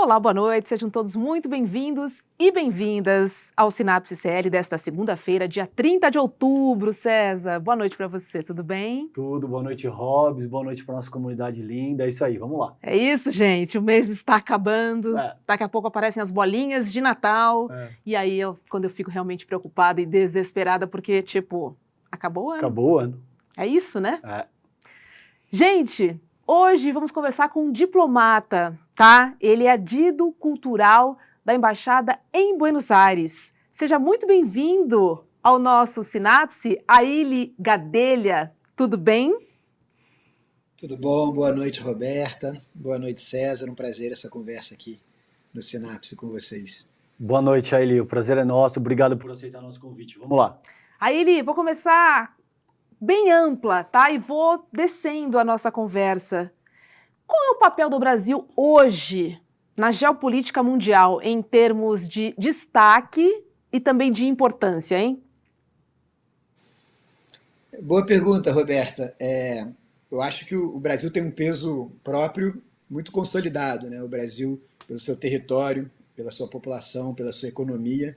Olá, boa noite, sejam todos muito bem-vindos e bem-vindas ao Sinapse CL desta segunda-feira, dia 30 de outubro. César, boa noite para você, tudo bem? Tudo, boa noite, Hobbs, boa noite para nossa comunidade linda, é isso aí, vamos lá. É isso, gente, o mês está acabando, daqui a pouco aparecem as bolinhas de Natal, e aí quando eu fico realmente preocupada e desesperada, porque, tipo, acabou o ano. Acabou o ano. É isso, né? Gente, hoje vamos conversar com um diplomata, tá? Ele é adido cultural da Embaixada em Buenos Aires. Seja muito bem-vindo ao nosso Sinapse, Aíli Gadelha. Tudo bem? Tudo bom? Boa noite, Roberta. Boa noite, César. Um prazer essa conversa aqui no Sinapse com vocês. Boa noite, Aíli. O prazer é nosso. Obrigado por aceitar nosso convite. Vamos lá. Aíli, vou começar bem ampla, tá? E vou descendo a nossa conversa. Qual é o papel do Brasil hoje na geopolítica mundial em termos de destaque e também de importância, hein? Boa pergunta, Roberta. Eu acho que o Brasil tem um peso próprio muito consolidado, né? O Brasil, pelo seu território, pela sua população, pela sua economia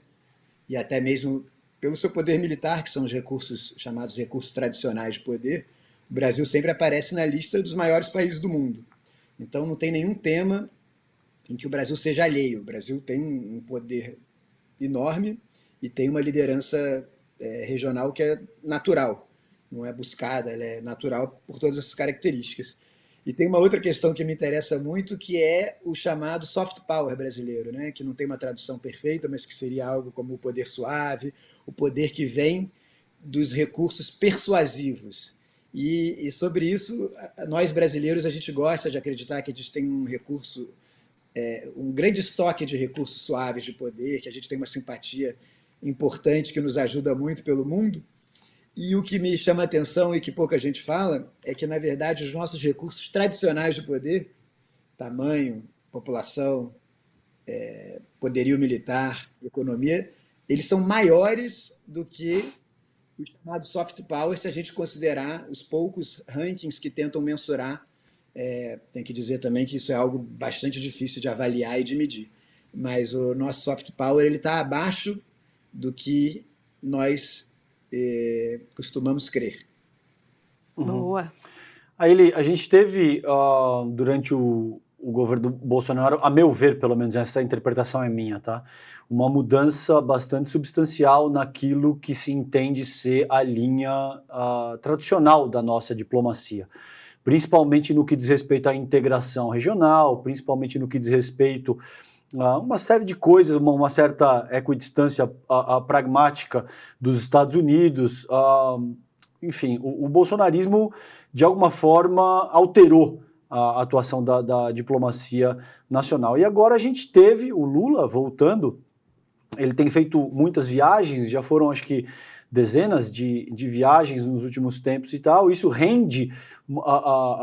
e até mesmo pelo seu poder militar, que são os recursos chamados recursos tradicionais de poder, o Brasil sempre aparece na lista dos maiores países do mundo. Então não tem nenhum tema em que o Brasil seja alheio. O Brasil tem um poder enorme e tem uma liderança regional que é natural, não é buscada, ela é natural por todas essas características. E tem uma outra questão que me interessa muito, que é o chamado soft power brasileiro, né? Que não tem uma tradução perfeita, mas que seria algo como o poder suave, o poder que vem dos recursos persuasivos. E sobre isso, nós brasileiros, a gente gosta de acreditar que a gente tem um recurso, um grande estoque de recursos suaves de poder, que a gente tem uma simpatia importante que nos ajuda muito pelo mundo. E o que me chama a atenção e que pouca gente fala é que, na verdade, os nossos recursos tradicionais de poder, tamanho, população, poderio militar, economia, eles são maiores do que o chamado soft power, se a gente considerar os poucos rankings que tentam mensurar. Tem que dizer também que isso é algo bastante difícil de avaliar e de medir. Mas o nosso soft power está abaixo do que nós costumamos crer. Boa. Aí a gente teve, durante o governo do Bolsonaro, a meu ver, pelo menos, essa interpretação é minha, tá? Uma mudança bastante substancial naquilo que se entende ser a linha tradicional da nossa diplomacia. Principalmente no que diz respeito à integração regional, principalmente no que diz respeito uma série de coisas, uma certa equidistância pragmática dos Estados Unidos. Enfim, o bolsonarismo, de alguma forma, alterou a atuação da diplomacia nacional. E agora a gente teve o Lula voltando, ele tem feito muitas viagens, já foram, acho que, dezenas de viagens nos últimos tempos e tal. Isso rende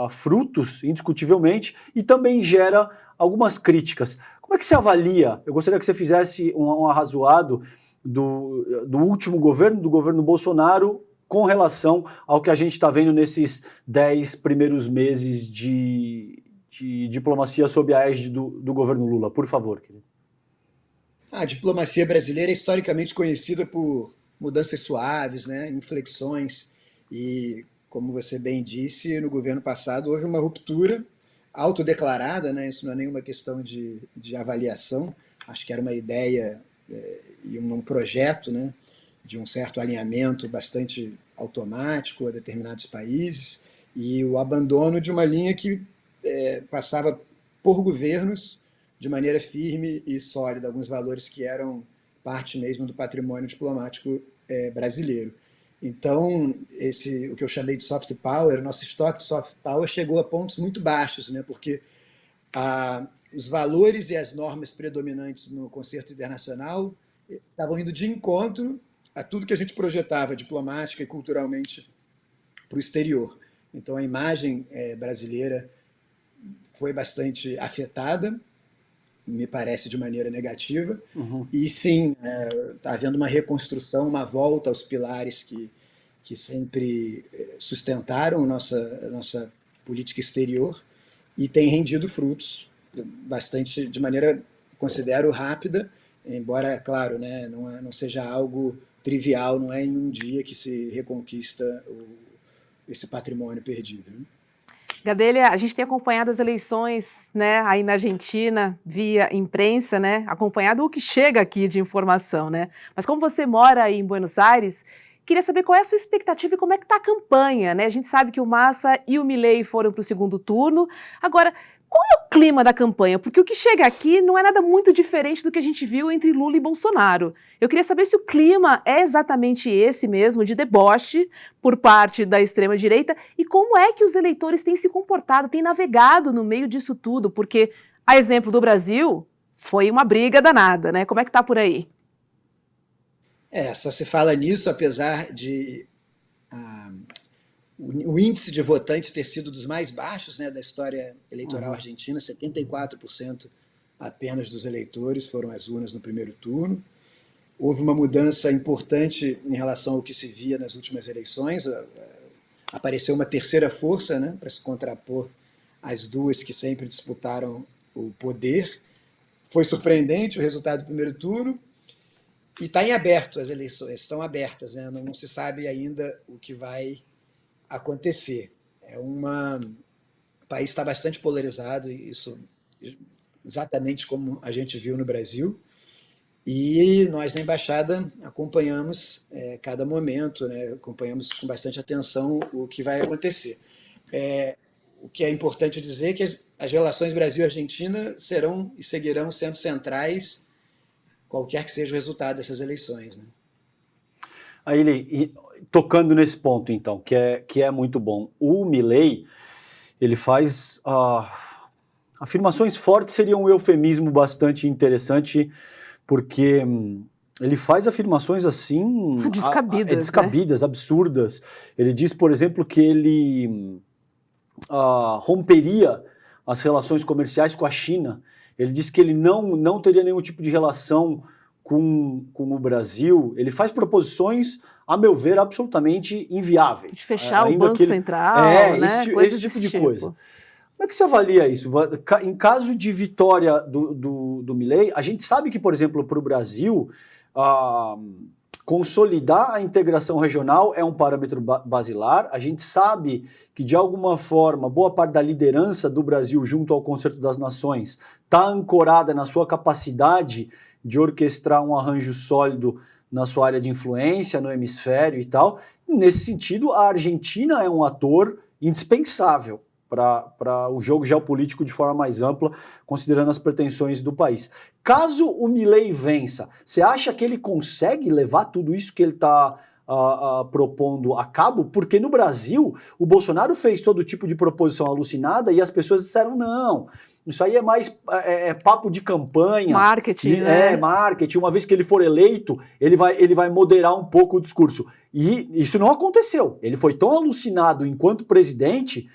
frutos, indiscutivelmente, e também gera algumas críticas. Como é que você avalia? Eu gostaria que você fizesse um arrazoado do último governo, do governo Bolsonaro, com relação ao que a gente está vendo nesses 10 primeiros meses de diplomacia sob a égide do governo Lula. Por favor, querido. A diplomacia brasileira é historicamente conhecida por mudanças suaves, né, inflexões, e, como você bem disse, no governo passado houve uma ruptura autodeclarada, né, isso não é nenhuma questão de avaliação, acho que era uma ideia e um projeto, né, de um certo alinhamento bastante automático a determinados países, e o abandono de uma linha que passava por governos de maneira firme e sólida, alguns valores que eram parte mesmo do patrimônio diplomático brasileiro. Então, o que eu chamei de soft power, o nosso estoque de soft power chegou a pontos muito baixos, né, porque os valores e as normas predominantes no concerto internacional estavam indo de encontro a tudo que a gente projetava diplomática e culturalmente para o exterior. Então, a imagem brasileira foi bastante afetada, me parece de maneira negativa, e sim, está havendo uma reconstrução, uma volta aos pilares que sempre sustentaram a nossa política exterior e tem rendido frutos bastante, de maneira, considero, rápida, embora, claro, né, não seja algo trivial, não é em um dia que se reconquista esse patrimônio perdido, né? Gadelha, a gente tem acompanhado as eleições, né, aí na Argentina, via imprensa, né, acompanhado o que chega aqui de informação, né? Mas como você mora aí em Buenos Aires, queria saber qual é a sua expectativa e como é que está a campanha, né? A gente sabe que o Massa e o Milei foram para o segundo turno. Agora, qual é o clima da campanha? Porque o que chega aqui não é nada muito diferente do que a gente viu entre Lula e Bolsonaro. Eu queria saber se o clima é exatamente esse mesmo, de deboche por parte da extrema-direita, e como é que os eleitores têm se comportado, têm navegado no meio disso tudo, porque, a exemplo do Brasil, foi uma briga danada, né? Como é que tá por aí? Só se fala nisso, apesar de o índice de votantes ter sido dos mais baixos, né, da história eleitoral argentina. 74% apenas dos eleitores foram às urnas no primeiro turno. Houve uma mudança importante em relação ao que se via nas últimas eleições. Apareceu uma terceira força, né, para se contrapor às duas que sempre disputaram o poder. Foi surpreendente o resultado do primeiro turno. E está em aberto, as eleições estão abertas, né? Não se sabe ainda o que vai acontecer. O país está bastante polarizado, isso exatamente como a gente viu no Brasil. E nós, na Embaixada, acompanhamos cada momento, né? Acompanhamos com bastante atenção o que vai acontecer. O que é importante dizer é que as relações Brasil-Argentina serão e seguirão sendo centrais, qualquer que seja o resultado dessas eleições, né? Aí, tocando nesse ponto, então, que é muito bom. O Milei, ele faz afirmações fortes, seria um eufemismo bastante interessante, porque ele faz afirmações assim... Descabidas, descabidas, né? Absurdas. Ele diz, por exemplo, que ele romperia as relações comerciais com a China. Ele diz que ele não teria nenhum tipo de relação com o Brasil. Ele faz proposições, a meu ver, absolutamente inviáveis. De fechar o Banco Central, né? Esse tipo de coisa. Como é que você avalia isso? Em caso de vitória do Milei, a gente sabe que, por exemplo, para o Brasil, consolidar a integração regional é um parâmetro basilar. A gente sabe que, de alguma forma, boa parte da liderança do Brasil junto ao Concerto das Nações está ancorada na sua capacidade de orquestrar um arranjo sólido na sua área de influência, no hemisfério e tal. Nesse sentido, a Argentina é um ator indispensável para o jogo geopolítico de forma mais ampla, considerando as pretensões do país. Caso o Milei vença, você acha que ele consegue levar tudo isso que ele está propondo a cabo? Porque no Brasil, o Bolsonaro fez todo tipo de proposição alucinada e as pessoas disseram não. Isso aí é mais papo de campanha. Marketing, né? Marketing. Uma vez que ele for eleito, ele vai moderar um pouco o discurso. E isso não aconteceu. Ele foi tão alucinado enquanto presidente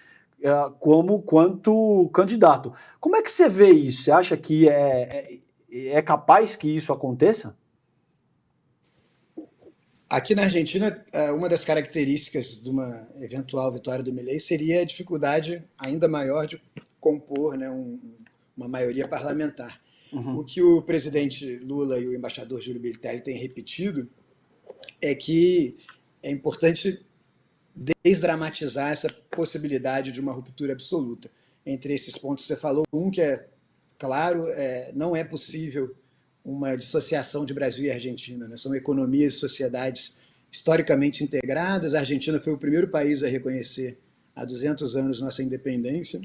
quanto candidato. Como é que você vê isso? Você acha que é capaz que isso aconteça? Aqui na Argentina, uma das características de uma eventual vitória do Milei seria a dificuldade ainda maior de compor, né, uma maioria parlamentar. O que o presidente Lula e o embaixador Júlio Biltelli têm repetido é que é importante desdramatizar essa possibilidade de uma ruptura absoluta. Entre esses pontos que você falou, um que é claro, não é possível uma dissociação de Brasil e Argentina, né? São economias e sociedades historicamente integradas. A Argentina foi o primeiro país a reconhecer há 200 anos nossa independência.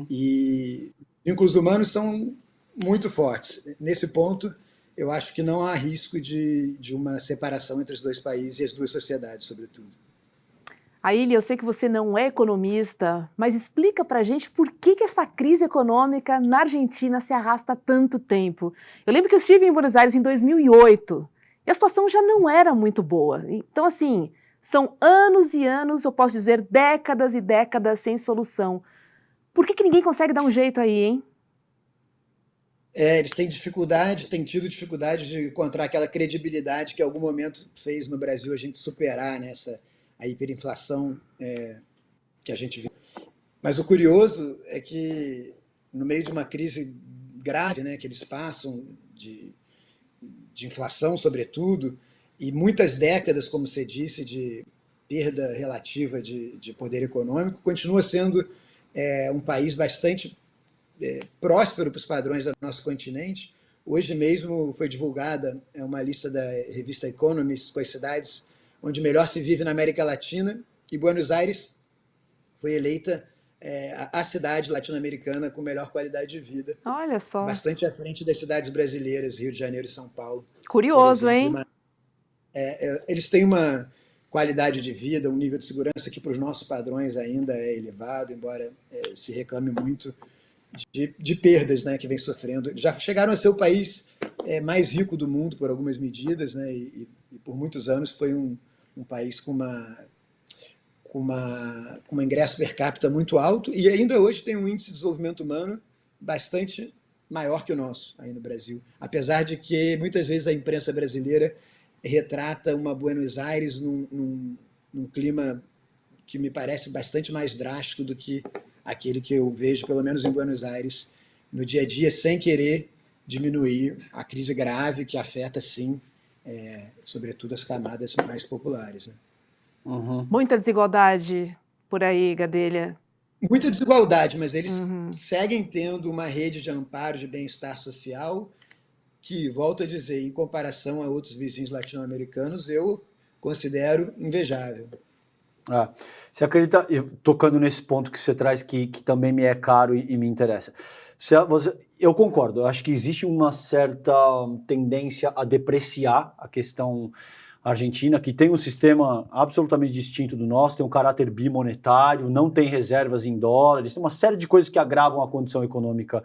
E vínculos humanos são muito fortes. Nesse ponto, eu acho que não há risco de uma separação entre os dois países e as duas sociedades, sobretudo. Aília, eu sei que você não é economista, mas explica pra gente por que essa crise econômica na Argentina se arrasta há tanto tempo. Eu lembro que eu estive em Buenos Aires em 2008 e a situação já não era muito boa. Então, assim, são anos e anos, eu posso dizer décadas e décadas sem solução. Por que ninguém consegue dar um jeito aí, hein? Eles têm tido dificuldade de encontrar aquela credibilidade que em algum momento fez no Brasil a gente superar, né, a hiperinflação que a gente viu. Mas o curioso é que no meio de uma crise grave, né, que eles passam de inflação, sobretudo, e muitas décadas, como você disse, de perda relativa de poder econômico, continua sendo um país bastante próspero para os padrões do nosso continente. Hoje mesmo foi divulgada uma lista da revista Economist com as cidades onde melhor se vive na América Latina, e Buenos Aires foi eleita a cidade latino-americana com melhor qualidade de vida. Olha só. Bastante à frente das cidades brasileiras, Rio de Janeiro e São Paulo. Curioso, hein? Eles têm uma qualidade de vida, um nível de segurança que para os nossos padrões ainda é elevado, embora se reclame muito de perdas, né, que vem sofrendo. Já chegaram a ser o país mais rico do mundo por algumas medidas, né, e por muitos anos foi um país com um ingresso per capita muito alto, e ainda hoje tem um índice de desenvolvimento humano bastante maior que o nosso aí no Brasil, apesar de que muitas vezes a imprensa brasileira retrata uma Buenos Aires num clima que me parece bastante mais drástico do que aquele que eu vejo, pelo menos em Buenos Aires, no dia a dia, sem querer diminuir a crise grave que afeta, sim, sobretudo as camadas mais populares, né? Uhum. Muita desigualdade por aí, Gadelha. Muita desigualdade, mas eles seguem tendo uma rede de amparo de bem-estar social que, volto a dizer, em comparação a outros vizinhos latino-americanos, eu considero invejável. Você acredita, tocando nesse ponto que você traz, que também me é caro e me interessa, eu concordo, eu acho que existe uma certa tendência a depreciar a questão argentina, que tem um sistema absolutamente distinto do nosso, tem um caráter bimonetário, não tem reservas em dólares, tem uma série de coisas que agravam a condição econômica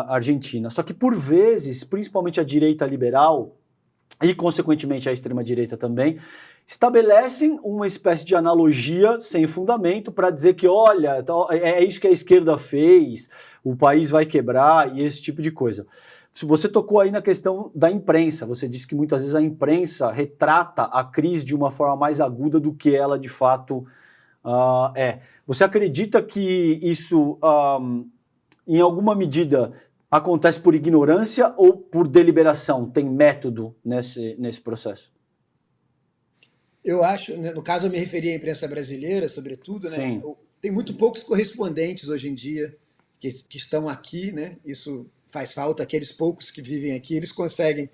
argentina. Só que, por vezes, principalmente a direita liberal, e, consequentemente, a extrema-direita também, estabelecem uma espécie de analogia sem fundamento para dizer que, olha, é isso que a esquerda fez, o país vai quebrar e esse tipo de coisa. Você tocou aí na questão da imprensa, você disse que muitas vezes a imprensa retrata a crise de uma forma mais aguda do que ela de fato é. Você acredita que isso, em alguma medida, acontece por ignorância ou por deliberação? Tem método nesse processo? Eu acho, no caso eu me referi à imprensa brasileira, sobretudo, né? Tem muito poucos correspondentes hoje em dia que estão aqui, né? Isso faz falta, aqueles poucos que vivem aqui, eles conseguem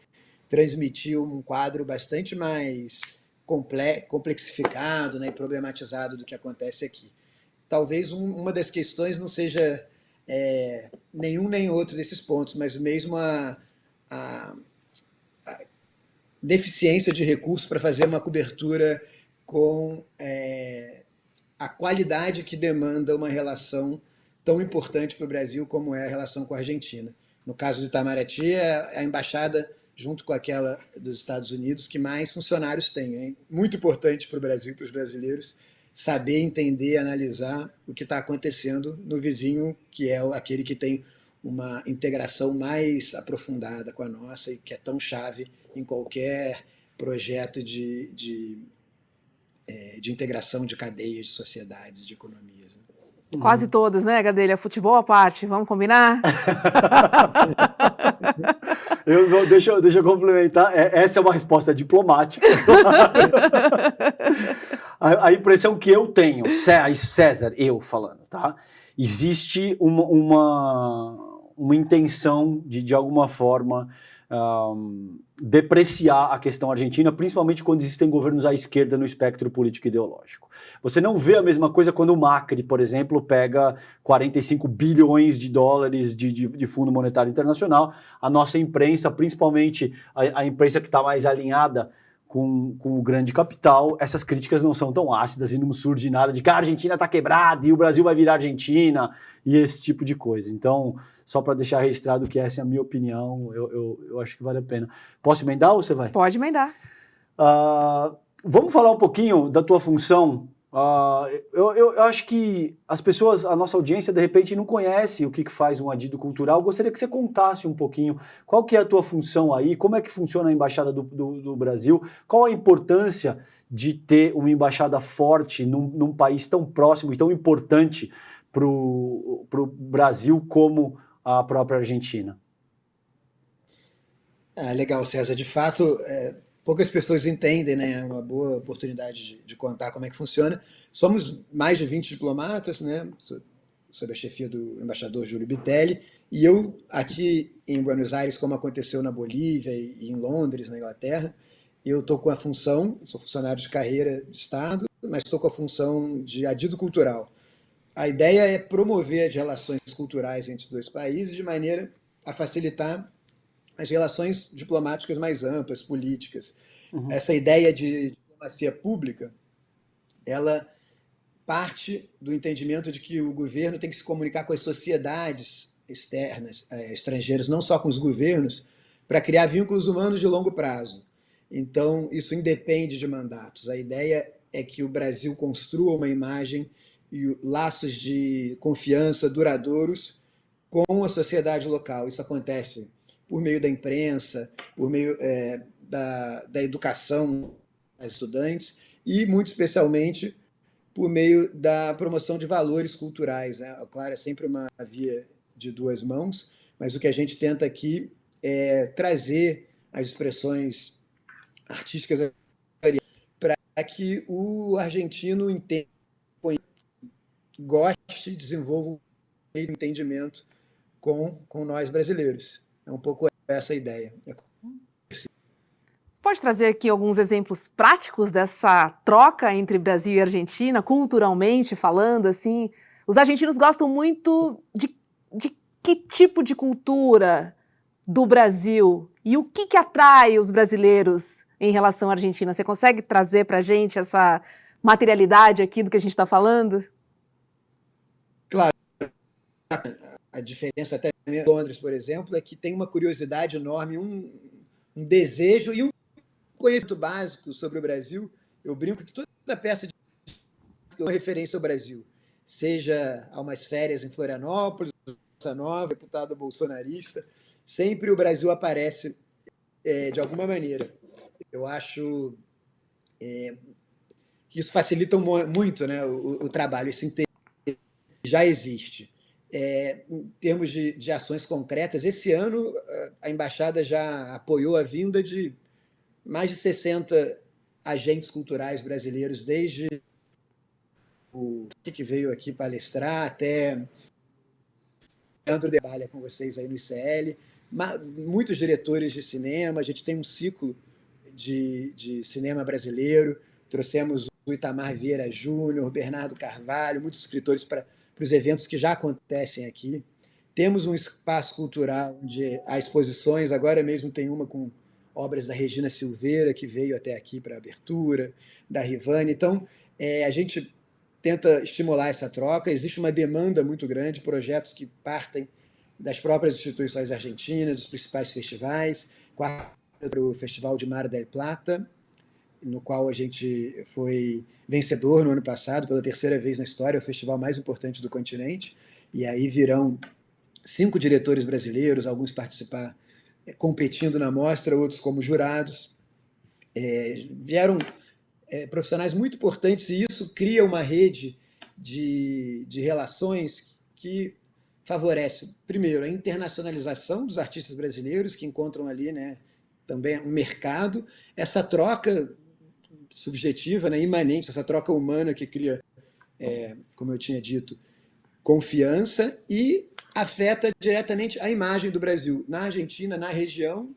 transmitir um quadro bastante mais complexificado, né, e problematizado do que acontece aqui. Talvez uma das questões não seja nenhum nem outro desses pontos, mas mesmo a deficiência de recursos para fazer uma cobertura com a qualidade que demanda uma relação tão importante para o Brasil como é a relação com a Argentina. No caso do Itamaraty, é a embaixada, junto com aquela dos Estados Unidos, que mais funcionários tem. É muito importante para o Brasil e para os brasileiros saber, entender, analisar o que está acontecendo no vizinho, que é aquele que tem uma integração mais aprofundada com a nossa e que é tão chave em qualquer projeto de integração de cadeias, de sociedades, de economias, né? Quase todos, né, Gadelha? Futebol à parte, vamos combinar? Deixa eu complementar. Essa é uma resposta diplomática. A impressão que eu tenho, César, eu falando, tá? Existe uma intenção de alguma forma, depreciar a questão argentina, principalmente quando existem governos à esquerda no espectro político-ideológico. Você não vê a mesma coisa quando o Macri, por exemplo, pega 45 bilhões de dólares de Fundo Monetário Internacional. A nossa imprensa, principalmente a imprensa que está mais alinhada com o grande capital, essas críticas não são tão ácidas e não surge nada de que a Argentina está quebrada e o Brasil vai virar Argentina e esse tipo de coisa. Então, só para deixar registrado que essa é a minha opinião, eu acho que vale a pena. Posso emendar ou você vai? Pode emendar. Vamos falar um pouquinho da tua função. Eu acho que as pessoas, a nossa audiência, de repente, não conhece o que faz um adido cultural. Gostaria que você contasse um pouquinho qual que é a tua função aí, como é que funciona a Embaixada do Brasil, qual a importância de ter uma embaixada forte num país tão próximo e tão importante para o Brasil como a própria Argentina? Legal, César. De fato, poucas pessoas entendem, né? É uma boa oportunidade de contar como é que funciona. Somos mais de 20 diplomatas, né? Sob a chefia do embaixador Júlio Bitelli, e eu aqui em Buenos Aires, como aconteceu na Bolívia e em Londres, na Inglaterra, eu estou com a função, sou funcionário de carreira de Estado, mas estou com a função de adido cultural. A ideia é promover as relações culturais entre os dois países de maneira a facilitar as relações diplomáticas mais amplas, políticas. Uhum. Essa ideia de diplomacia pública, ela parte do entendimento de que o governo tem que se comunicar com as sociedades externas, estrangeiras, não só com os governos, para criar vínculos humanos de longo prazo. Então, isso independe de mandatos. A ideia é que o Brasil construa uma imagem e laços de confiança duradouros com a sociedade local. Isso acontece por meio da imprensa, por meio da educação aos estudantes e, muito especialmente, por meio da promoção de valores culturais, né? Claro, é sempre uma via de duas mãos, mas o que a gente tenta aqui é trazer as expressões artísticas para que o argentino entenda, goste e desenvolva um entendimento com nós brasileiros. É um pouco essa a ideia. Pode trazer aqui alguns exemplos práticos dessa troca entre Brasil e Argentina, culturalmente falando, assim? Os argentinos gostam muito de que tipo de cultura do Brasil? E o que atrai os brasileiros em relação à Argentina? Você consegue trazer para a gente essa materialidade aqui do que a gente está falando? Claro. A diferença até em Londres, por exemplo, é que tem uma curiosidade enorme, um desejo e um conhecimento básico sobre o Brasil. Eu brinco que toda peça de é uma referência ao Brasil, seja a umas férias em Florianópolis, Bossa Nova, deputado bolsonarista, sempre o Brasil aparece de alguma maneira. Eu acho que isso facilita muito, né, o trabalho, esse interesse já existe. Em termos de ações concretas, esse ano a Embaixada já apoiou a vinda de mais de 60 agentes culturais brasileiros, desde o que veio aqui palestrar até Leandro trabalha com vocês aí no ICL, muitos diretores de cinema, a gente tem um ciclo de cinema brasileiro, trouxemos o Itamar Vieira Júnior, Bernardo Carvalho, muitos escritores para os eventos que já acontecem aqui. Temos um espaço cultural onde há exposições, agora mesmo tem uma com obras da Regina Silveira, que veio até aqui para a abertura, da Rivane. Então, a gente tenta estimular essa troca, existe uma demanda muito grande, projetos que partem das próprias instituições argentinas, dos principais festivais, para o Festival de Mar del Plata, no qual a gente foi vencedor no ano passado, pela terceira vez na história, o festival mais importante do continente, e aí virão 5 diretores brasileiros, alguns participar competindo na mostra, outros como jurados. Vieram profissionais muito importantes e isso cria uma rede de relações que favorece, primeiro, a internacionalização dos artistas brasileiros que encontram ali, né, também um mercado, essa troca subjetiva, né, imanente, essa troca humana que cria, como eu tinha dito, confiança e afeta diretamente a imagem do Brasil na Argentina, na região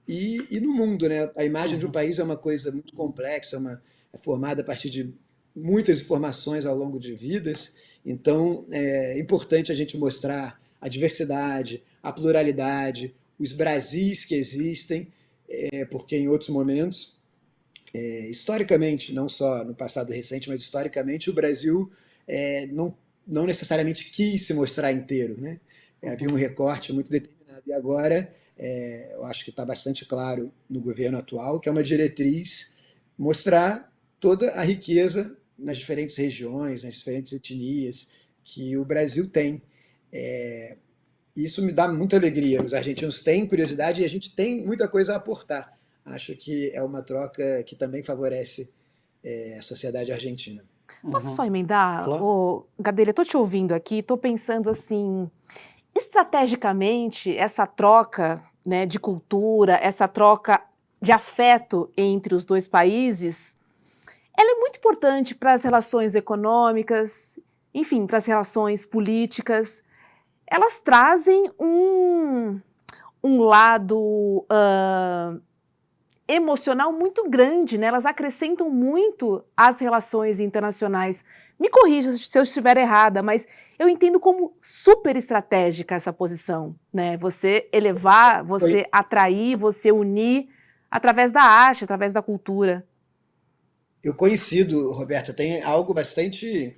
e no mundo, né? A imagem de um país é uma coisa muito complexa, é formada a partir de muitas informações ao longo de vidas, então é importante a gente mostrar a diversidade, a pluralidade, os Brasis que existem, porque em outros momentos, historicamente, não só no passado recente, mas historicamente, o Brasil não necessariamente quis se mostrar inteiro, né? Havia um recorte muito determinado. E agora, eu acho que está bastante claro no governo atual, que é uma diretriz mostrar toda a riqueza nas diferentes regiões, nas diferentes etnias que o Brasil tem. Isso me dá muita alegria. Os argentinos têm curiosidade e a gente tem muita coisa a aportar. Acho que é uma troca que também favorece a sociedade argentina. Posso Uhum. só emendar? Claro. Ô, Gadelha, eu tô te ouvindo aqui, tô pensando assim, estrategicamente, essa troca, né, de cultura, essa troca de afeto entre os dois países, ela é muito importante para as relações econômicas, enfim, para as relações políticas. Elas trazem um lado emocional muito grande, né? Elas acrescentam muito às relações internacionais. Me corrija se eu estiver errada, mas eu entendo como super estratégica essa posição, né? Você elevar, você atrair, você unir através da arte, através da cultura. Eu coincido, Roberta, tem algo bastante.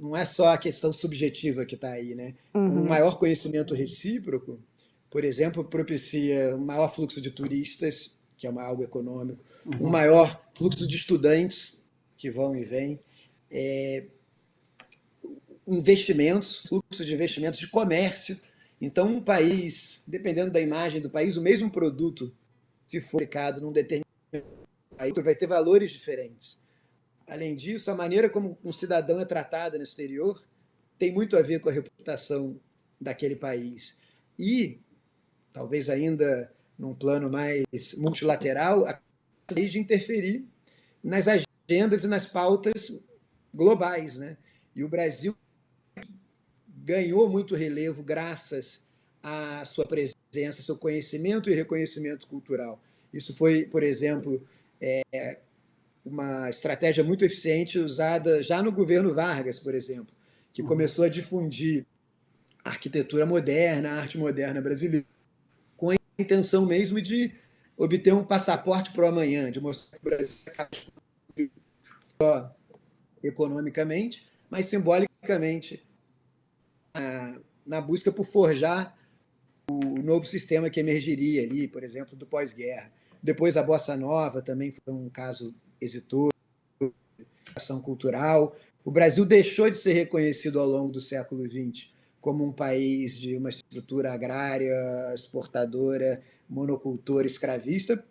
Não é só a questão subjetiva que está aí, né? Um Uhum, maior conhecimento recíproco, por exemplo, propicia um maior fluxo de turistas, que é algo econômico, um Uhum. maior fluxo de estudantes que vão e vêm, investimentos, fluxo de investimentos de comércio. Então, um país, dependendo da imagem do país, o mesmo produto, se for aplicado num determinado país, vai ter valores diferentes. Além disso, a maneira como um cidadão é tratado no exterior tem muito a ver com a reputação daquele país. E, talvez ainda num plano mais multilateral, a de interferir nas agendas e nas pautas globais, né? E o Brasil ganhou muito relevo graças à sua presença, seu conhecimento e reconhecimento cultural. Isso foi, por exemplo, uma estratégia muito eficiente usada já no governo Vargas, por exemplo, que Uhum. começou a difundir a arquitetura moderna, a arte moderna brasileira, com a intenção mesmo de obter um passaporte para o amanhã, de mostrar que o Brasil é capaz economicamente, mas simbolicamente na busca por forjar o novo sistema que emergiria ali, por exemplo, do pós-guerra. Depois a Bossa Nova também foi um caso exitoso, ação cultural. O Brasil deixou de ser reconhecido ao longo do século XX como um país de uma estrutura agrária, exportadora, monocultora, escravista.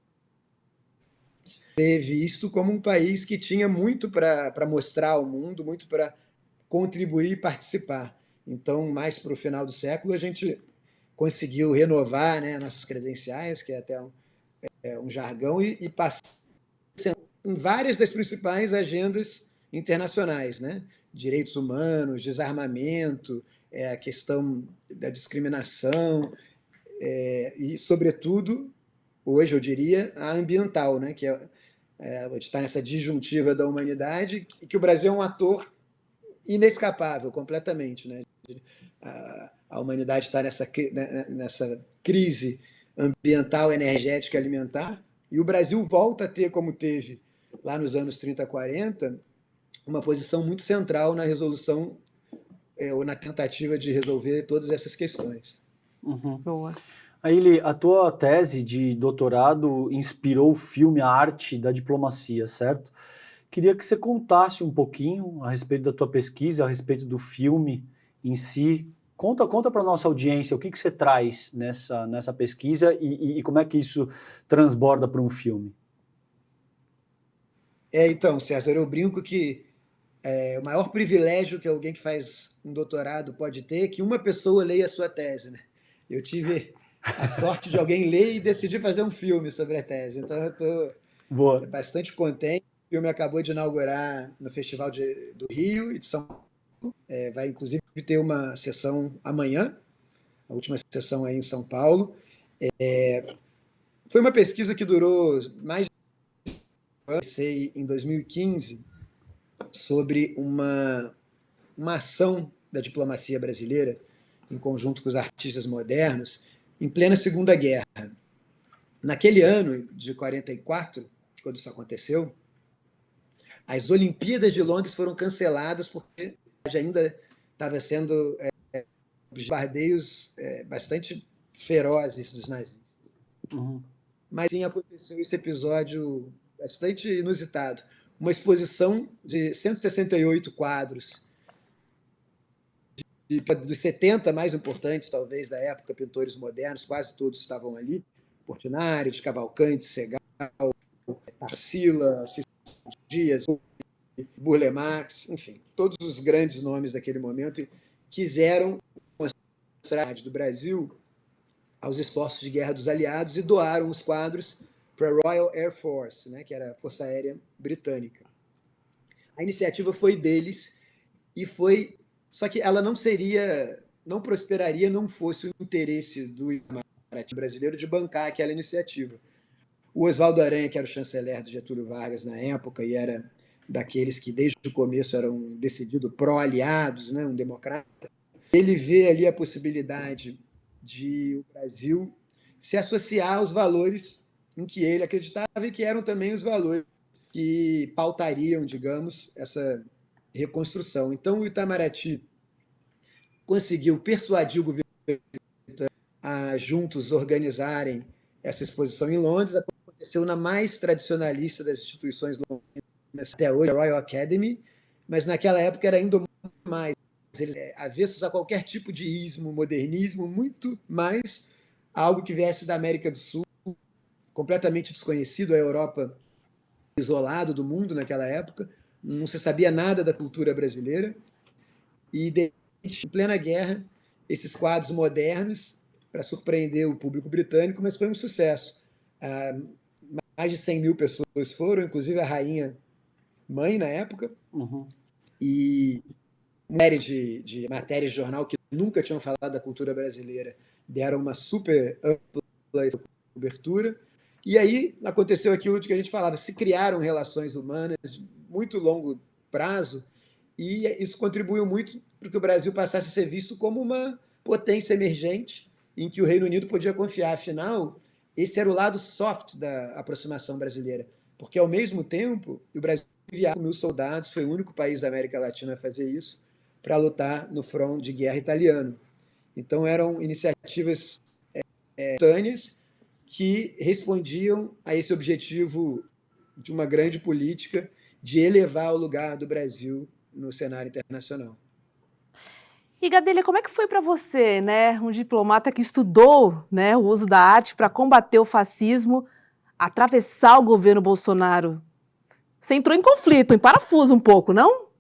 Teve isto como um país que tinha muito para mostrar ao mundo, muito para contribuir e participar. Então, mais para o final do século, a gente conseguiu renovar, né, nossas credenciais, que é até um jargão, e passar em várias das principais agendas internacionais, né? Direitos humanos, desarmamento, a questão da discriminação e, sobretudo, hoje eu diria, a ambiental, né? Que está nessa disjuntiva da humanidade, que o Brasil é um ator inescapável, completamente, né? A humanidade está nessa crise ambiental, energética e alimentar, e o Brasil volta a ter, como teve lá nos anos 30, 40, uma posição muito central na resolução ou na tentativa de resolver todas essas questões. Uhum. boa. Aí, a tua tese de doutorado inspirou o filme A Arte da Diplomacia, certo? Queria que você contasse um pouquinho a respeito da tua pesquisa, a respeito do filme em si. Conta para a nossa audiência o que você traz nessa pesquisa e como é que isso transborda para um filme. Então, César, eu brinco que o maior privilégio que alguém que faz um doutorado pode ter é que uma pessoa leia a sua tese, né? Eu tive a sorte de alguém ler e decidir fazer um filme sobre a tese. Então, eu estou Boa. bastante contente. O filme acabou de inaugurar no Festival do Rio e de São Paulo. Vai, inclusive, ter uma sessão amanhã, a última sessão aí em São Paulo. Foi uma pesquisa que durou mais de um ano. Comecei em 2015 sobre uma ação da diplomacia brasileira, em conjunto com os artistas modernos, em plena Segunda Guerra. Naquele ano de 44, quando isso aconteceu, as Olimpíadas de Londres foram canceladas porque ainda estava sendo bombardeios bastante ferozes dos nazistas. Uhum. Mas sim aconteceu esse episódio bastante inusitado. Uma exposição de 168 quadros, dos 70 mais importantes, talvez, da época, pintores modernos, quase todos estavam ali. Portinari, de Cavalcante, Segal, Tarsila, Cícero Dias, Burle Marx, enfim, todos os grandes nomes daquele momento quiseram mostrar a do Brasil aos esforços de guerra dos aliados e doaram os quadros para a Royal Air Force, né, que era a Força Aérea Britânica. A iniciativa foi deles e foi, só que ela não prosperaria, não fosse o interesse do Itamaraty brasileiro de bancar aquela iniciativa. O Oswaldo Aranha, que era o chanceler do Getúlio Vargas na época e era daqueles que desde o começo eram decididos pró-aliados, né, um democrata, ele vê ali a possibilidade de o Brasil se associar aos valores em que ele acreditava e que eram também os valores que pautariam, digamos, essa reconstrução. Então, o Itamaraty conseguiu persuadir o governo a juntos organizarem essa exposição em Londres. Aconteceu na mais tradicionalista das instituições londrinas até hoje, a Royal Academy, mas naquela época era ainda mais avessos a qualquer tipo de ismo, modernismo, muito mais algo que viesse da América do Sul, completamente desconhecido, a Europa isolado do mundo naquela época, não se sabia nada da cultura brasileira, e em plena guerra, esses quadros modernos, para surpreender o público britânico, mas foi um sucesso. Mais de 100 mil pessoas foram, inclusive a rainha mãe na época, e uma série de matérias de jornal que nunca tinham falado da cultura brasileira deram uma super ampla cobertura. E aí aconteceu aquilo de que a gente falava, se criaram relações humanas de muito longo prazo, e isso contribuiu muito para que o Brasil passasse a ser visto como uma potência emergente em que o Reino Unido podia confiar. Afinal, esse era o lado soft da aproximação brasileira, porque, ao mesmo tempo, o Brasil enviava 1.000 soldados, foi o único país da América Latina a fazer isso, para lutar no front de guerra italiano. Então, eram iniciativas simultâneas que respondiam a esse objetivo de uma grande política de elevar o lugar do Brasil no cenário internacional. E, Gadelha, como é que foi para você, né, um diplomata que estudou, né, o uso da arte para combater o fascismo, atravessar o governo Bolsonaro? Você entrou em conflito, em parafuso um pouco, não?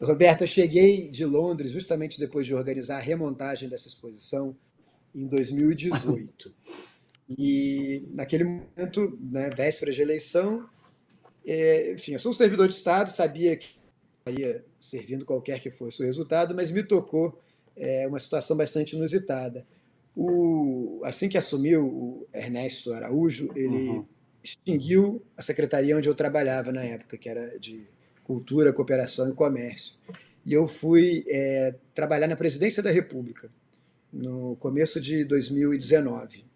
Roberta, cheguei de Londres justamente depois de organizar a remontagem dessa exposição em 2018. E, naquele momento, né, véspera de eleição, enfim, eu sou um servidor de Estado, sabia que estaria servindo qualquer que fosse o resultado, mas me tocou uma situação bastante inusitada. Assim que assumiu o Ernesto Araújo, ele extinguiu a secretaria onde eu trabalhava na época, que era de Cultura, Cooperação e Comércio. E eu fui trabalhar na Presidência da República, no começo de 2019.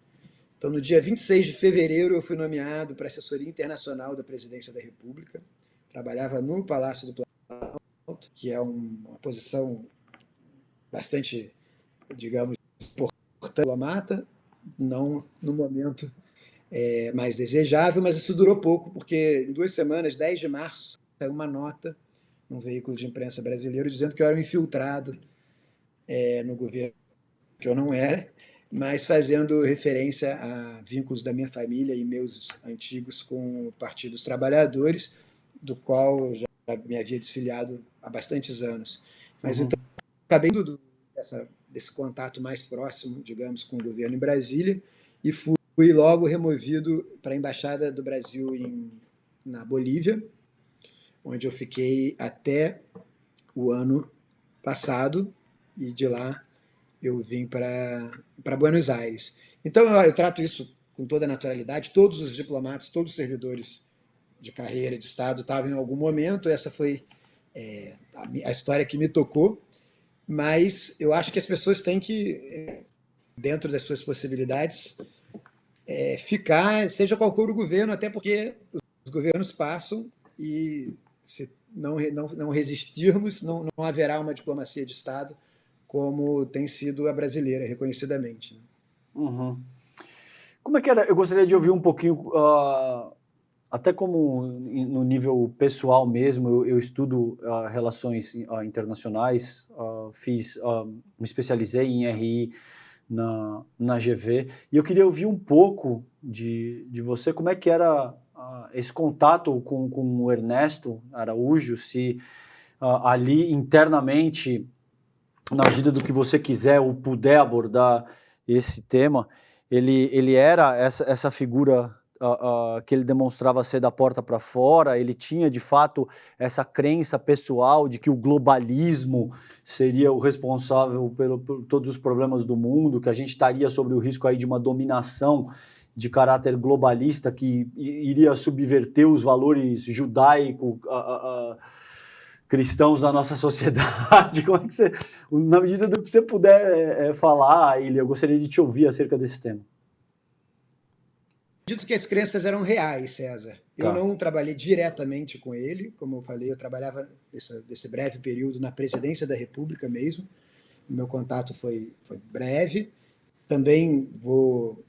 Então, no dia 26 de fevereiro, eu fui nomeado para a assessoria internacional da Presidência da República. Trabalhava no Palácio do Planalto, que é uma posição bastante, digamos, importante, diplomata, não no momento mais desejável, mas isso durou pouco, porque em 2 semanas, 10 de março, saiu uma nota num veículo de imprensa brasileiro dizendo que eu era um infiltrado no governo, que eu não era, mas fazendo referência a vínculos da minha família e meus antigos com o Partido dos Trabalhadores, do qual eu já me havia desfiliado há bastantes anos. Mas então, acabei desse contato mais próximo, digamos, com o governo em Brasília, e fui logo removido para a Embaixada do Brasil na Bolívia, onde eu fiquei até o ano passado, e de lá eu vim para Buenos Aires. Então, eu trato isso com toda a naturalidade. Todos os diplomatas, todos os servidores de carreira de Estado estavam em algum momento. Essa foi a história que me tocou. Mas eu acho que as pessoas têm que, dentro das suas possibilidades, ficar, seja qual for o governo, até porque os governos passam e, se não resistirmos, não haverá uma diplomacia de Estado como tem sido a brasileira, reconhecidamente. Como é que era? Eu gostaria de ouvir um pouquinho, até como no nível pessoal mesmo, eu estudo relações internacionais, me especializei em RI na GV, e eu queria ouvir um pouco de você, como é que era esse contato com o Ernesto Araújo, se ali internamente, na medida do que você quiser ou puder abordar esse tema, ele era essa figura que ele demonstrava ser da porta para fora, ele tinha de fato essa crença pessoal de que o globalismo seria o responsável por todos os problemas do mundo, que a gente estaria sobre o risco aí de uma dominação de caráter globalista que iria subverter os valores judaico-cristãos da nossa sociedade. Como é que você, na medida do que você puder falar, Ilha, eu gostaria de te ouvir acerca desse tema. Acredito que as crenças eram reais, César. Eu não trabalhei diretamente com ele, como eu falei, eu trabalhava nesse breve período na presidência da República mesmo. O meu contato foi breve. Também vou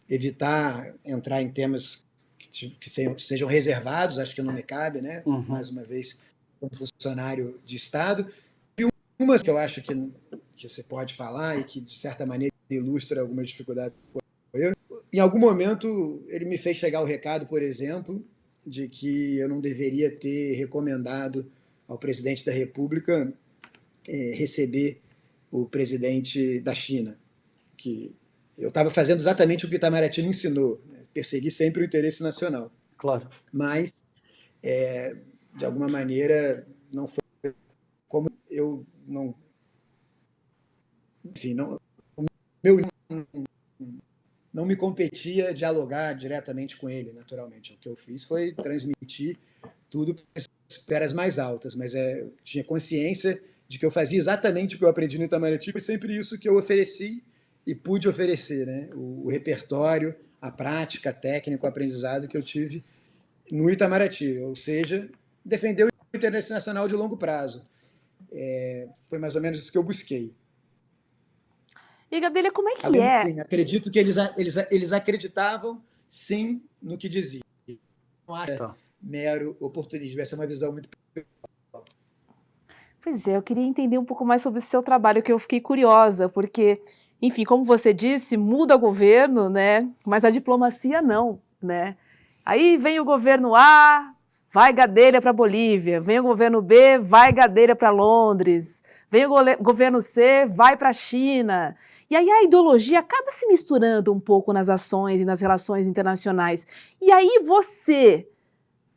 evitar entrar em temas que sejam reservados, acho que não me cabe, né? Mais uma vez, como funcionário de Estado. E uma que eu acho que você pode falar e que, de certa maneira, ilustra algumas dificuldades. Em algum momento, ele me fez chegar o recado, por exemplo, de que eu não deveria ter recomendado ao presidente da República receber o presidente da China, que eu estava fazendo exatamente o que Itamaraty me ensinou, né? Perseguir sempre o interesse nacional. Claro. Mas, de alguma maneira, não foi como eu não... Enfim, não me competia dialogar diretamente com ele, naturalmente. O que eu fiz foi transmitir tudo para as esferas mais altas, mas tinha consciência de que eu fazia exatamente o que eu aprendi no Itamaraty, foi sempre isso que eu ofereci e pude oferecer, né? O repertório, a prática, a técnica, o aprendizado que eu tive no Itamaraty, ou seja, defender o interesse nacional de longo prazo. Foi mais ou menos isso que eu busquei. E, Gadelha, como é que Sim, acredito que eles acreditavam, sim, no que diziam. Não era mero oportunismo, essa é uma visão muito... Pois eu queria entender um pouco mais sobre o seu trabalho, que eu fiquei curiosa, porque, enfim, como você disse, muda o governo, né? Mas a diplomacia não, né? Aí vem o governo A, vai Gadelha para Bolívia, vem o governo B, vai Gadelha para Londres, vem o governo C, vai para a China. E aí a ideologia acaba se misturando um pouco nas ações e nas relações internacionais. E aí você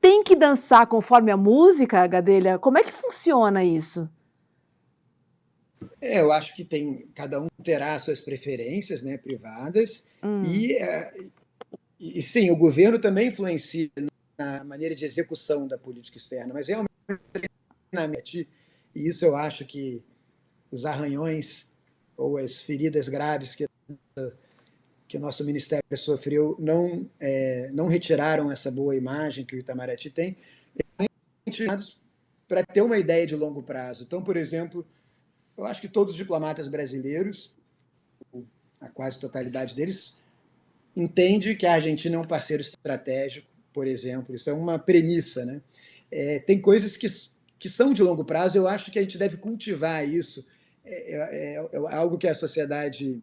tem que dançar conforme a música, Gadelha? Como é que funciona isso? Eu acho que cada um terá suas preferências, né, privadas, e sim, o governo também influencia na maneira de execução da política externa, mas realmente, e isso eu acho que os arranhões ou as feridas graves que o nosso ministério sofreu não retiraram essa boa imagem que o Itamaraty tem, para ter uma ideia de longo prazo. Então, por exemplo, eu acho que todos os diplomatas brasileiros, a quase totalidade deles, entende que a Argentina é um parceiro estratégico, por exemplo. Isso é uma premissa, né? Tem coisas que são de longo prazo, eu acho que a gente deve cultivar isso. É algo que a sociedade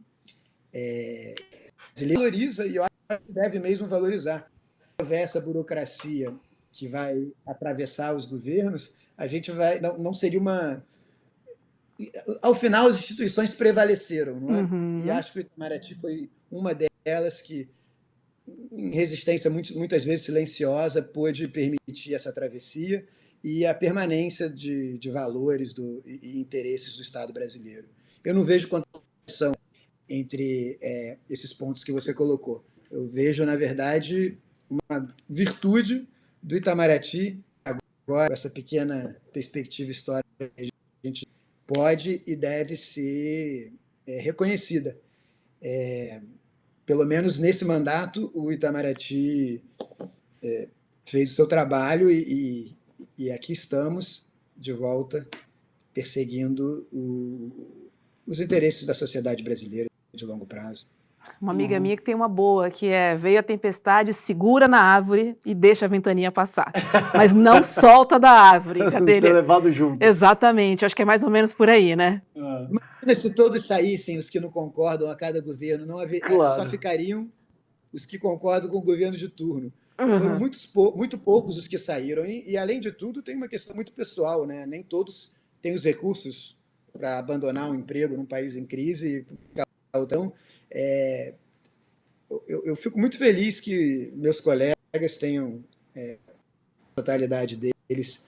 valoriza e eu acho que deve mesmo valorizar. Se houver essa burocracia que vai atravessar os governos, a gente não seria uma... Ao final, as instituições prevaleceram, não é? E acho que o Itamaraty foi uma delas que, em resistência muitas vezes silenciosa, pôde permitir essa travessia e a permanência de valores e interesses do Estado brasileiro. Eu não vejo contradição entre esses pontos que você colocou. Eu vejo, na verdade, uma virtude do Itamaraty, agora, essa pequena perspectiva histórica que a gente pode e deve ser reconhecida. Pelo menos nesse mandato, o Itamaraty fez o seu trabalho e aqui estamos de volta perseguindo os interesses da sociedade brasileira de longo prazo. Uma amiga minha que tem uma boa, que veio a tempestade, segura na árvore e deixa a ventaninha passar. Mas não solta da árvore. Ser levado junto. Exatamente, acho que é mais ou menos por aí, né? Imagina se todos saíssem, os que não concordam a cada governo, claro. Só ficariam os que concordam com o governo de turno. Foram Uhum. muito poucos os que saíram. E, além de tudo, tem uma questão muito pessoal, né? Nem todos têm os recursos para abandonar um emprego num país em crise. Então, é, eu fico muito feliz que meus colegas tenham, a totalidade deles,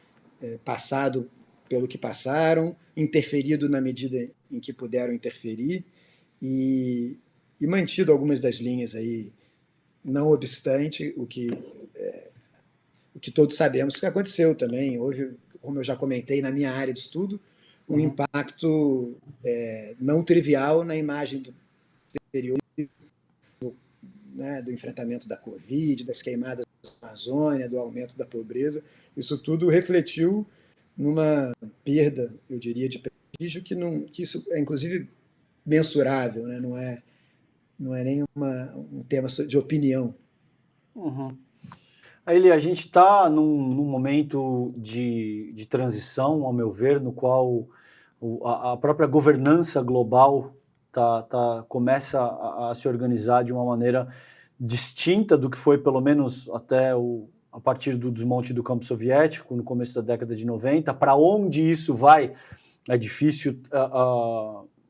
passado pelo que passaram, interferido na medida em que puderam interferir e, e mantido algumas das linhas aí, não obstante o que todos sabemos que aconteceu também. Houve, como eu já comentei, na minha área de estudo, um Uhum. impacto não trivial na imagem do exterior, né, do enfrentamento da Covid, das queimadas da Amazônia, do aumento da pobreza. Isso tudo refletiu numa perda, eu diria, de prestígio que isso é, inclusive, mensurável, né? Não é nem um tema de opinião. Uhum. Aí, a gente está num momento de transição, ao meu ver, no qual a própria governança global começa a se organizar de uma maneira distinta do que foi, pelo menos, até a partir do desmonte do campo soviético, no começo da década de 90. Para onde isso vai, é difícil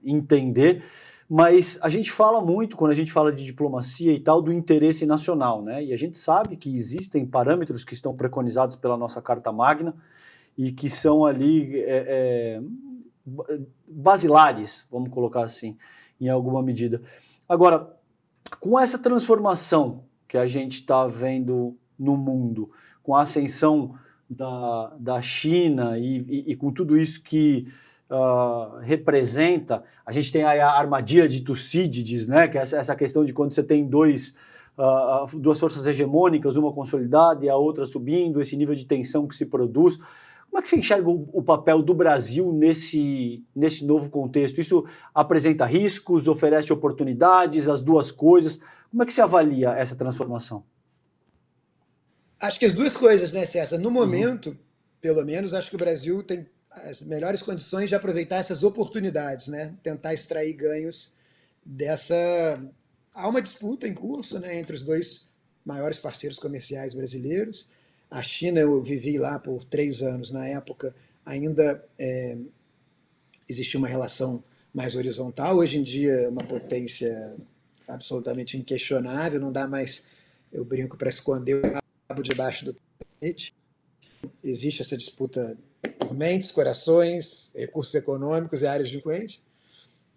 entender, mas a gente fala muito, quando a gente fala de diplomacia e tal, do interesse nacional, né? E a gente sabe que existem parâmetros que estão preconizados pela nossa Carta Magna e que são ali basilares, vamos colocar assim, em alguma medida. Agora, com essa transformação que a gente está vendo no mundo, com a ascensão da China e com tudo isso que representa, a gente tem aí a armadilha de Tucídides, né, que é essa questão de quando você tem duas forças hegemônicas, uma consolidada e a outra subindo, esse nível de tensão que se produz. Como é que você enxerga o papel do Brasil nesse novo contexto? Isso apresenta riscos, oferece oportunidades, as duas coisas? Como é que você avalia essa transformação? Acho que as duas coisas, né, César? No Uhum. momento, pelo menos, acho que o Brasil tem as melhores condições de aproveitar essas oportunidades, né? Tentar extrair ganhos dessa. Há uma disputa em curso, né, entre os dois maiores parceiros comerciais brasileiros. A China, eu vivi lá por 3 anos. Na época, ainda existia uma relação mais horizontal. Hoje em dia, é uma potência absolutamente inquestionável. Não dá mais, eu brinco, para esconder o rabo debaixo do tapete. Existe essa disputa por mentes, corações, recursos econômicos e áreas de influência.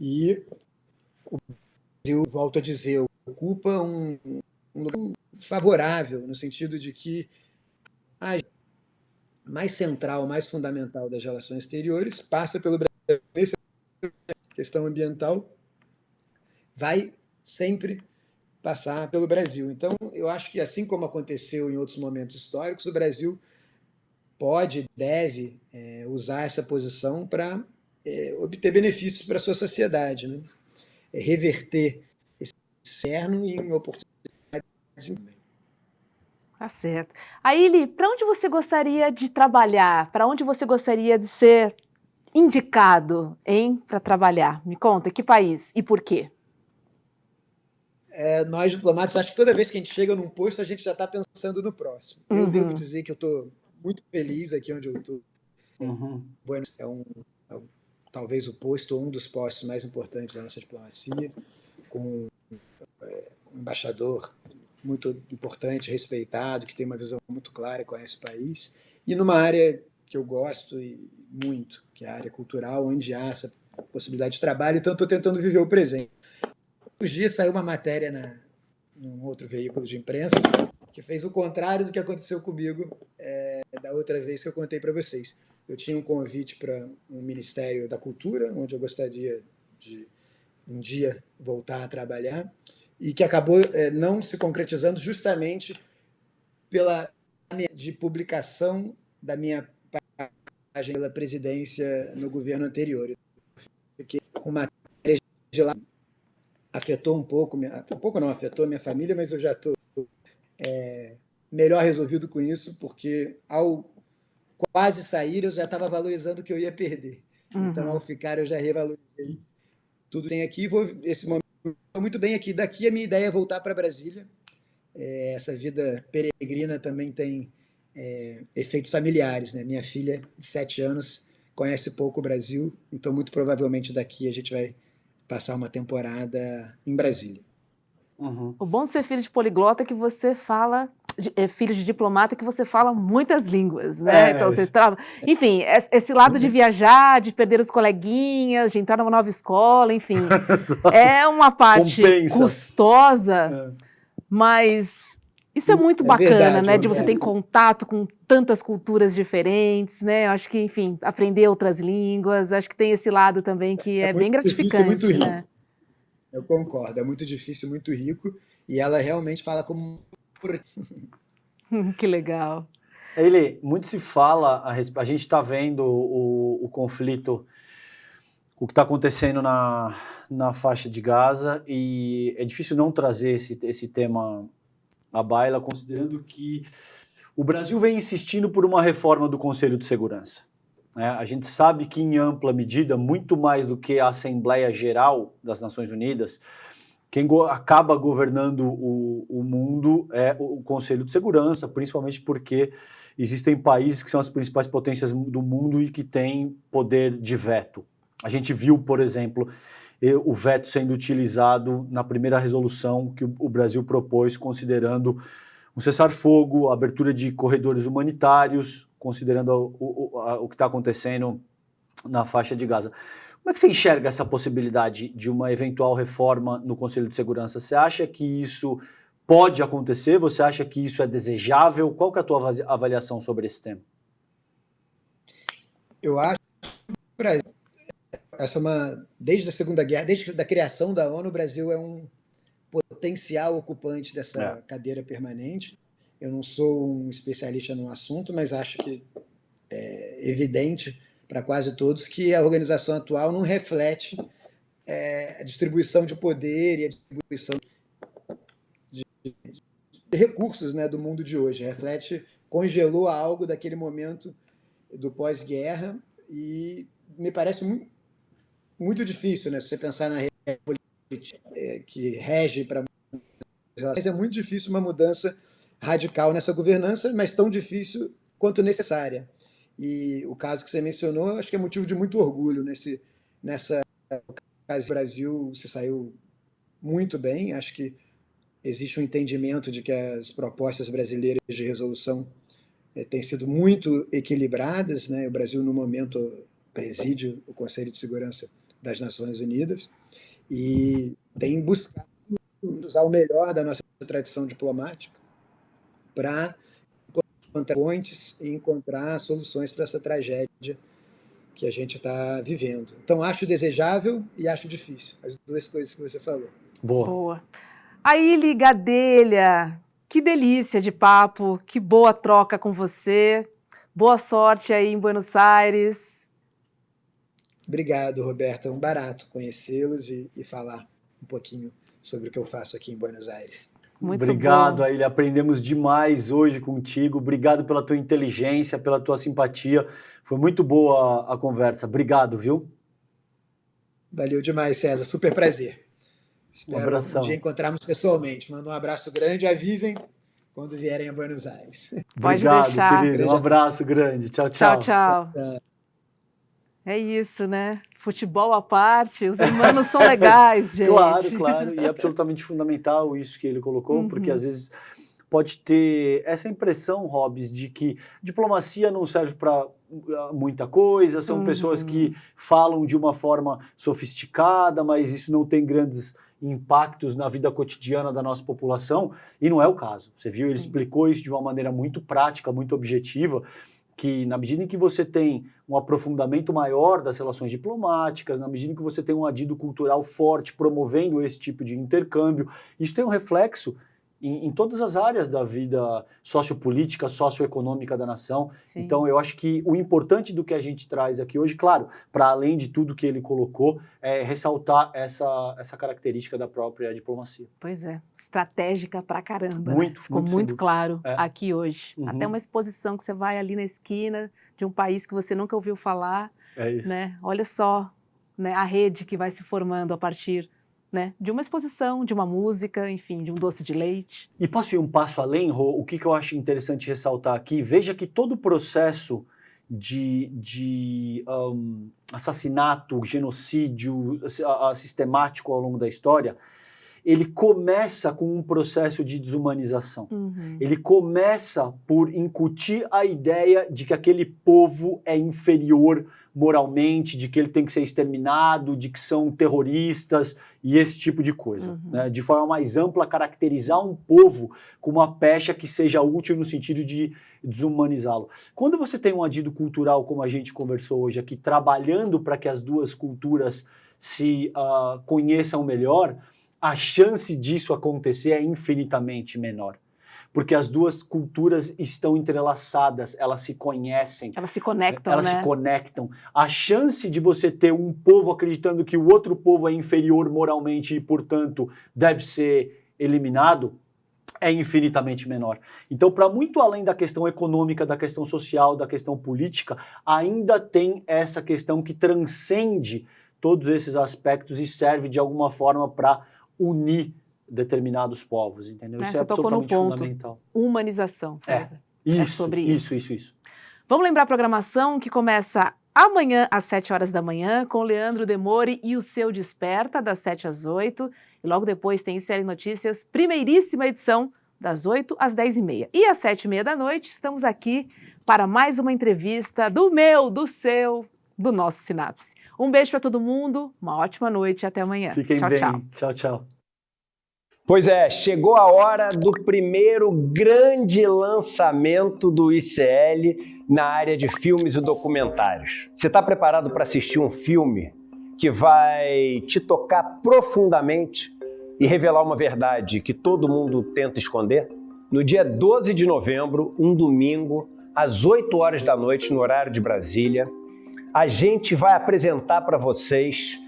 E eu volto a dizer, ocupa um lugar favorável, no sentido de que a mais central, mais fundamental das relações exteriores passa pelo Brasil. Nessa questão ambiental vai sempre passar pelo Brasil. Então, eu acho que, assim como aconteceu em outros momentos históricos, o Brasil pode, deve usar essa posição para obter benefícios para a sua sociedade, né? Reverter esse externo em oportunidades. Tá certo. Aíli, para onde você gostaria de trabalhar? Para onde você gostaria de ser indicado, hein, para trabalhar? Me conta, que país e por quê? Nós, diplomatas, acho que toda vez que a gente chega num posto, a gente já está pensando no próximo. Eu devo Uhum. dizer que eu estou muito feliz aqui onde eu estou. Uhum. É talvez o posto, ou um dos postos mais importantes da nossa diplomacia, com um embaixador muito importante, respeitado, que tem uma visão muito clara e conhece o país, e numa área que eu gosto muito, que é a área cultural, onde há essa possibilidade de trabalho, então estou tentando viver o presente. Uns dias saiu uma matéria num outro veículo de imprensa que fez o contrário do que aconteceu comigo da outra vez que eu contei para vocês. Eu tinha um convite para um Ministério da Cultura, onde eu gostaria de um dia voltar a trabalhar, e que acabou não se concretizando justamente pela de publicação da minha página pela presidência no governo anterior. Eu fiquei com matéria de lá, afetou um pouco não afetou a minha família, mas eu já estou melhor resolvido com isso, porque ao quase sair eu já estava valorizando o que eu ia perder. Então, ao Uhum. ficar, eu já revalorizei tudo que tem aqui. Esse momento estou muito bem aqui. Daqui a minha ideia é voltar para Brasília essa vida peregrina também tem efeitos familiares, né? Minha filha, de 7 anos, conhece pouco o Brasil, então muito provavelmente daqui a gente vai passar uma temporada em Brasília. Uhum. O bom de ser filho de poliglota é que você fala, filho de diplomata, é que você fala muitas línguas, né? Então você enfim, esse lado de viajar, de perder os coleguinhas, de entrar numa nova escola, enfim, é uma parte custosa, mas isso é muito bacana, verdade, né? De você ter contato com tantas culturas diferentes, né? Eu acho que, enfim, aprender outras línguas, acho que tem esse lado também que é bem gratificante, muito rico. né? Eu concordo, é muito difícil, muito rico, e ela realmente fala como... Que legal. Ele, muito se fala, a gente está vendo o conflito, o que está acontecendo na faixa de Gaza, e é difícil não trazer esse tema à baila, considerando que o Brasil vem insistindo por uma reforma do Conselho de Segurança. A gente sabe que, em ampla medida, muito mais do que a Assembleia Geral das Nações Unidas, quem acaba governando o mundo é o Conselho de Segurança, principalmente porque existem países que são as principais potências do mundo e que têm poder de veto. A gente viu, por exemplo, o veto sendo utilizado na primeira resolução que o Brasil propôs, considerando um cessar-fogo, a abertura de corredores humanitários, considerando o que está acontecendo na faixa de Gaza. Como é que você enxerga essa possibilidade de uma eventual reforma no Conselho de Segurança? Você acha que isso pode acontecer? Você acha que isso é desejável? Qual que é a tua avaliação sobre esse tema? Eu acho que essa é desde a Segunda Guerra, desde a criação da ONU, o Brasil é um potencial ocupante dessa cadeira permanente. Eu não sou um especialista no assunto, mas acho que é evidente para quase todos que a organização atual não reflete a distribuição de poder e a distribuição de recursos, né, do mundo de hoje. Congelou algo daquele momento do pós-guerra e me parece muito difícil, né, se você pensar na política que rege para relações, é muito difícil uma mudança radical nessa governança, mas tão difícil quanto necessária. E o caso que você mencionou, acho que é motivo de muito orgulho nessa ocasião. O Brasil se saiu muito bem, acho que existe um entendimento de que as propostas brasileiras de resolução têm sido muito equilibradas, né? O Brasil, no momento, preside o Conselho de Segurança das Nações Unidas e tem buscado usar o melhor da nossa tradição diplomática para encontrar pontes e encontrar soluções para essa tragédia que a gente está vivendo. Então, acho desejável e acho difícil, as duas coisas que você falou. Boa. Aí, Gadelha, que delícia de papo, que boa troca com você. Boa sorte aí em Buenos Aires. Obrigado, Roberta. É um barato conhecê-los e falar um pouquinho sobre o que eu faço aqui em Buenos Aires. Muito Obrigado, Aília. Aprendemos demais hoje contigo. Obrigado pela tua inteligência, pela tua simpatia. Foi muito boa a conversa. Obrigado, viu? Valeu demais, César. Super prazer. Espero Um abração. Um dia encontrarmos pessoalmente. Manda um abraço grande e avisem quando vierem a Buenos Aires. Pode Obrigado, deixar. Querido. Um abraço grande. Tchau, tchau. Tchau, tchau. É isso, né? Futebol à parte, os humanos são legais, gente. Claro. E é absolutamente fundamental isso que ele colocou, porque às vezes pode ter essa impressão, Hobbes, de que diplomacia não serve para muita coisa, são pessoas que falam de uma forma sofisticada, mas isso não tem grandes impactos na vida cotidiana da nossa população, e não é o caso. Você viu, ele explicou isso de uma maneira muito prática, muito objetiva, que na medida em que você tem um aprofundamento maior das relações diplomáticas, na medida em que você tem um adido cultural forte promovendo esse tipo de intercâmbio, isso tem um reflexo em todas as áreas da vida sociopolítica, socioeconômica da nação. Sim. Então, eu acho que o importante do que a gente traz aqui hoje, claro, para além de tudo que ele colocou, é ressaltar essa característica da própria diplomacia. Pois é, estratégica pra caramba. Muito, né? Ficou muito claro aqui hoje. Uhum. Até uma exposição que você vai ali na esquina de um país que você nunca ouviu falar. É isso. Né? Olha só, né, a rede que vai se formando a partir né, de uma exposição, de uma música, enfim, de um doce de leite. E posso ir um passo além, Rô? O que eu acho interessante ressaltar aqui? Veja que todo o processo de assassinato, genocídio sistemático ao longo da história, ele começa com um processo de desumanização. Ele começa por incutir a ideia de que aquele povo é inferior moralmente, de que ele tem que ser exterminado, de que são terroristas e esse tipo de coisa. Né? De forma mais ampla, caracterizar um povo com uma pecha que seja útil no sentido de desumanizá-lo. Quando você tem um adido cultural, como a gente conversou hoje aqui, trabalhando para que as duas culturas se conheçam melhor, a chance disso acontecer é infinitamente menor. Porque as duas culturas estão entrelaçadas, elas se conhecem. Elas se conectam, elas né? se conectam. A chance de você ter um povo acreditando que o outro povo é inferior moralmente e, portanto, deve ser eliminado é infinitamente menor. Então, para muito além da questão econômica, da questão social, da questão política, ainda tem essa questão que transcende todos esses aspectos e serve de alguma forma para unir determinados povos, entendeu? Isso é absolutamente fundamental. Humanização, César. Isso, é sobre isso. Vamos lembrar a programação que começa amanhã às 7 horas da manhã com o Leandro Demore e o seu Desperta, das 7 às 8. E logo depois tem ICL Notícias, primeiríssima edição, das 8 às 10h30. E às 7h30 da noite estamos aqui para mais uma entrevista do meu, do seu, do nosso Sinapse. Um beijo para todo mundo, uma ótima noite e até amanhã. Fiquem bem. Tchau. Pois é, chegou a hora do primeiro grande lançamento do ICL na área de filmes e documentários. Você está preparado para assistir um filme que vai te tocar profundamente e revelar uma verdade que todo mundo tenta esconder? No dia 12 de novembro, um domingo, às 8 horas da noite, no horário de Brasília, a gente vai apresentar para vocês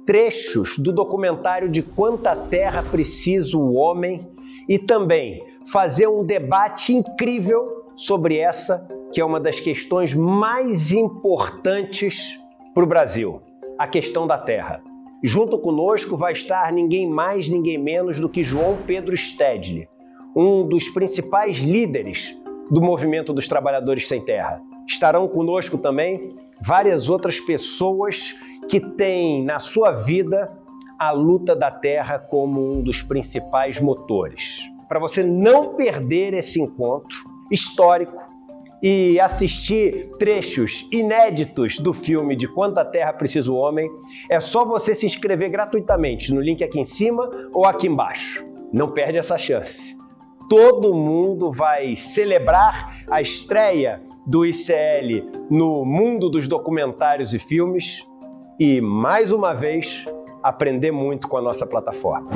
trechos do documentário De Quanta Terra Precisa o Homem e também fazer um debate incrível sobre essa, que é uma das questões mais importantes para o Brasil, a questão da terra. Junto conosco vai estar ninguém mais, ninguém menos do que João Pedro Stedley, um dos principais líderes do movimento dos trabalhadores sem terra. Estarão conosco também várias outras pessoas que têm na sua vida a luta da terra como um dos principais motores. Para você não perder esse encontro histórico e assistir trechos inéditos do filme De Quanta Terra Precisa o Homem, é só você se inscrever gratuitamente no link aqui em cima ou aqui embaixo. Não perde essa chance. Todo mundo vai celebrar a estreia do ICL no mundo dos documentários e filmes e, mais uma vez, aprender muito com a nossa plataforma.